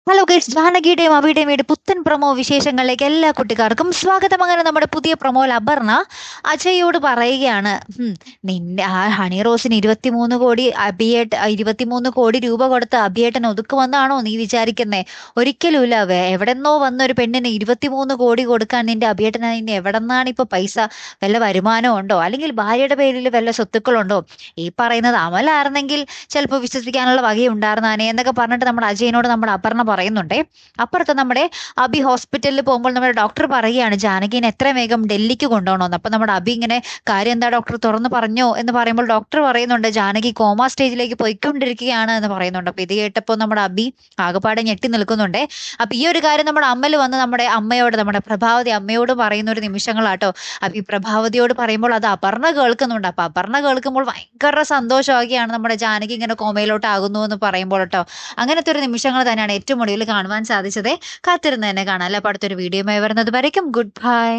Hello guys, ജാനകിയുടെയും അഭിയുടെയും പുത്തൻ promo വിശേഷങ്ങളിലേക്ക് എല്ലാ കുട്ടിക്കാർക്കും സ്വാഗതം. അങ്ങനെ നമ്മുടെ പുതിയ പ്രൊമോയിൽ അപർണ അജയോട് പറയുകയാണ്, നിന്റെ ആ ഹണി റോസിന് 23 കോടി അഭിയേട്ട് 23 കോടി രൂപ കൊടുത്ത് അഭിയേട്ടൻ ഒതുക്കുമെന്നാണോ നീ വിചാരിക്കുന്നേ? ഒരിക്കലുമില്ല. എവിടെന്നോ വന്ന ഒരു പെണ്ണിന് 23 കോടി കൊടുക്കാൻ നിന്റെ അഭിയേട്ടൻ നിന്നെ എവിടെന്നാണ് ഇപ്പൊ പൈസ? വല്ല വരുമാനം ഉണ്ടോ? അല്ലെങ്കിൽ ഭാര്യയുടെ പേരിൽ വല്ല സ്വത്തുക്കളുണ്ടോ? ഈ പറയുന്നത് അമലായിരുന്നെങ്കിൽ ചിലപ്പോൾ വിശ്വസിക്കാനുള്ള വകയുണ്ടായിരുന്നാനേ എന്നൊക്കെ പറഞ്ഞിട്ട് നമ്മുടെ അജയനോട് നമ്മുടെ അപർണ പറയുന്നുണ്ടേ. അപ്പുറത്ത് നമ്മുടെ അബി ഹോസ്പിറ്റലിൽ പോകുമ്പോൾ നമ്മുടെ ഡോക്ടർ പറയുകയാണ് ജാനകിനെ എത്ര വേഗം ഡൽഹിക്ക് കൊണ്ടുപോകണമെന്ന്. അപ്പൊ നമ്മുടെ അബി ഇങ്ങനെ കാര്യം എന്താ ഡോക്ടർ തുറന്ന് പറഞ്ഞോ എന്ന് പറയുമ്പോൾ ഡോക്ടർ പറയുന്നുണ്ട് ജാനകി കോമ സ്റ്റേജിലേക്ക് പോയിക്കൊണ്ടിരിക്കുകയാണ് എന്ന് പറയുന്നുണ്ട്. അപ്പൊ ഇത് കേട്ടപ്പോൾ നമ്മുടെ അബി ആകെപ്പാടെ ഞെട്ടി നിൽക്കുന്നുണ്ടേ. അപ്പൊ ഈ ഒരു കാര്യം നമ്മുടെ അമ്മൽ വന്ന് നമ്മുടെ അമ്മയോട്, നമ്മുടെ പ്രഭാവതി അമ്മയോട് പറയുന്ന ഒരു നിമിഷങ്ങളാട്ടോ. അപ്പൊ ഈ പ്രഭാവതിയോട് പറയുമ്പോൾ അത് അപർണ കേൾക്കുന്നുണ്ട്. അപ്പൊ അപർണ കേൾക്കുമ്പോൾ ഭയങ്കര സന്തോഷമാവുകയാണ് നമ്മുടെ ജാനകി ഇങ്ങനെ കോമയിലോട്ട് ആകുന്നു എന്ന് പറയുമ്പോൾ കേട്ടോ. അങ്ങനത്തെ ഒരു നിമിഷങ്ങൾ തന്നെയാണ് ഏറ്റവും ഒടുവിൽ കാണുവാൻ സാധിച്ചത്. കാത്തിരുന്ന് തന്നെ കാണാം. അല്ല, അടുത്തൊരു വീഡിയോയുമായി വരുന്നത് വരയ്ക്കും ഗുഡ് ബൈ.